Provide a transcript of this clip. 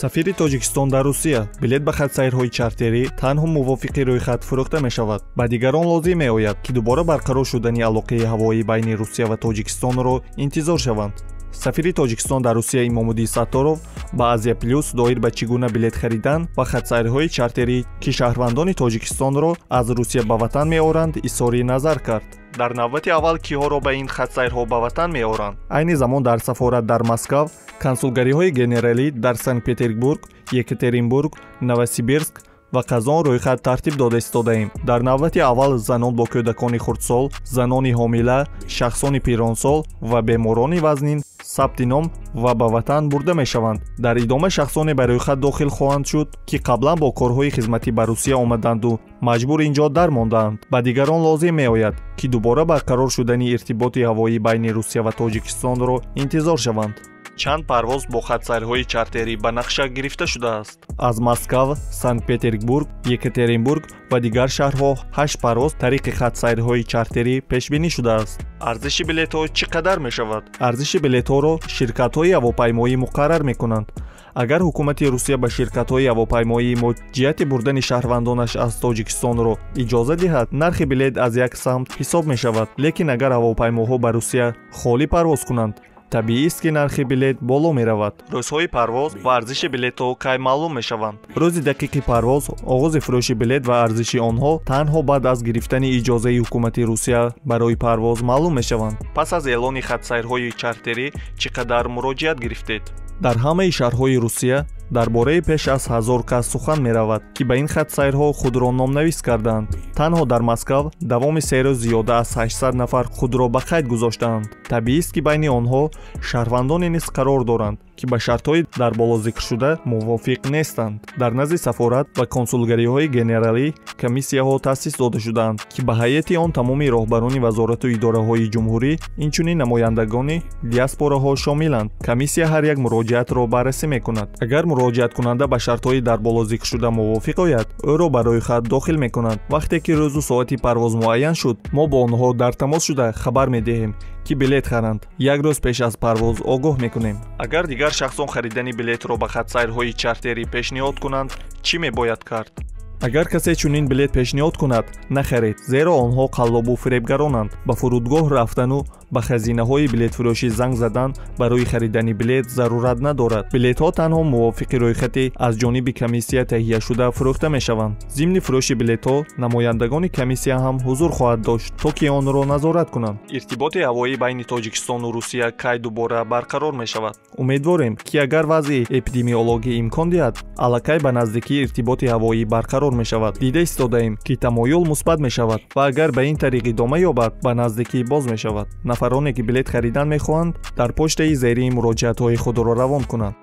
сафири Тоҷикистон дар Русия билет ба хатсайрҳои чартерӣ танҳо мувофиқи рӯйхат фурӯхта мешавад. Ба дигарон лозим меояд, ки дубора барқарор шудани алоқаи ҳавоӣ байни Русия ва Тоҷикистонро интизор шаванд. сафири Тоҷикистон дар Русия Имомуддин Сатторов ба Азия Плюс доир ба чӣ гуна билет харидан ва хатсайрҳои чартерӣ ки шаҳрвандони Тоҷикистонро аз Русия ба ватан меоранд изҳори назар кард. дар навбати аввал киҳоро ба ин хатсайрҳо ба ватан меоранд? Айни замон дар сафорат дар Москав, консулгариҳои генералӣ дар Санкт-Петербург, Екатеринбург, Новосибирск ва Казон рӯйхат тартиб дода истодаем. дар навбати аввал занон бо кӯдакони хурдсол, занони ҳомила, шахсони пиронсол ва беморони вазнин сабти ном ва ба ватан бурда мешаванд. дар идома шахсоне ба рӯйхат дохил хоҳанд шуд, ки қаблан бо корҳои хизматӣ ба Русия омаданду маҷбур инҷо дармондаанд. ба дигарон лозим меояд, ки дубора барқарор шудани иртиботи ҳавоӣ байни Русия ва Тоҷикистонро интизор шаванд. чанд парвоз бо хатсайрҳои чартерӣ ба нақша гирифта шудааст? аз Москав, Санкт-Петербург, Екатеринбург ва дигар шаҳрҳо 8 парвоз тариқи хатсайрҳои чартерӣ пешбинӣ шудааст. арзиши билетҳо чӣ қадар мешавад? арзиши билетҳоро ширкатҳои ҳавопаймоӣ муқаррар мекунанд. агар ҳукумати Русия ба ширкатҳои ҳавопаймоӣ мо ҷиҳати бурдани шаҳрвандонаш аз Тоҷикистонро иҷоза диҳад, нархи билет аз як самт ҳисоб мешавад. лекин агар ҳавопаймоҳо ба Русия холӣ парвоз кунанд, табиист, ки нархи билет боло меравад. рӯзҳои парвоз ва арзиши билетҳо кай маълум мешаванд? рӯзи дақиқи парвоз, оғози фурӯши билет ва арзиши онҳо танҳо баъд аз гирифтани иҷозаи ҳукумати Русия барои парвоз маълум мешаванд. пас аз эълони хатсайрҳои чартерӣ чӣ қадар муроҷиат гирифтед? дар ҳамаи шаҳрҳои Русия дар бораи пеш аз 1000 кас сухан меравад, ки ба ин хатсайрҳо худро номнавис карданд. танҳо дар Москав давоми 3 рӯз зиёда аз 800 нафар худро ба қайд гузоштаанд. табиист, ки байни онҳо шаҳрвандоне низ қарор доранд, ки ба шартҳои дар боло зикршуда мувофиқ нестанд. дар назди сафорат ва консулгариҳои генералӣ комиссияҳо таъсис дода шудаанд, ки ба ҳайати он тамоми роҳбарони вазорату идораҳои ҷумҳурӣ инчунин намояндагони диаспораҳо шомиланд. комиссия ҳар як муроҷиатро баррасӣ мекунад. агар муроҷиаткунанда ба шартҳои дар боло зикршуда мувофиқ ояд, ӯро ба рӯйхат дохил мекунанд. вақте ки рӯзу соати парвоз муайян шуд, мо бо онҳо дар тамос шуда хабар медиҳем, ки билет харанд. як рӯз пеш аз парвоз огоҳ мекунем. агар дигар шахсон харидани билетро ба хатсайрҳои чартерӣ пешниҳод кунанд, чӣ мебояд кард? агар касе чунин билет пешниҳод кунад, нахаред, зеро онҳо қаллобу фиребгаронанд. ба фурудгоҳ рафтану ба хазинаҳои билетфурӯшӣ занг задан барои харидани билет зарурат надорад. билетҳо танҳо мувофиқи рӯйхати аз ҷониби комиссия таҳияшуда фурӯхта мешаванд. зимни фурӯши билетҳо намояндагони комиссия ҳам ҳузур хоҳад дошт, то ки онро назорат кунанд. иртиботи ҳавоӣ байни Тоҷикистону Русия кай дубора барқарор мешавад? умедворем, ки агар вазъи эпидемиологӣ имкон диҳад, аллакай ба наздикӣ иртиботи ҳавоӣ барқарор мешавад. дида истодаем, ки тамоюл мусбат мешавад ва агар ба ин тариқ идома ёбад, ба наздикӣ боз мешавад. нафароне ки билет харидан мехоҳанд, дар почтаи зерии муроҷиатҳои худро равон кунанд.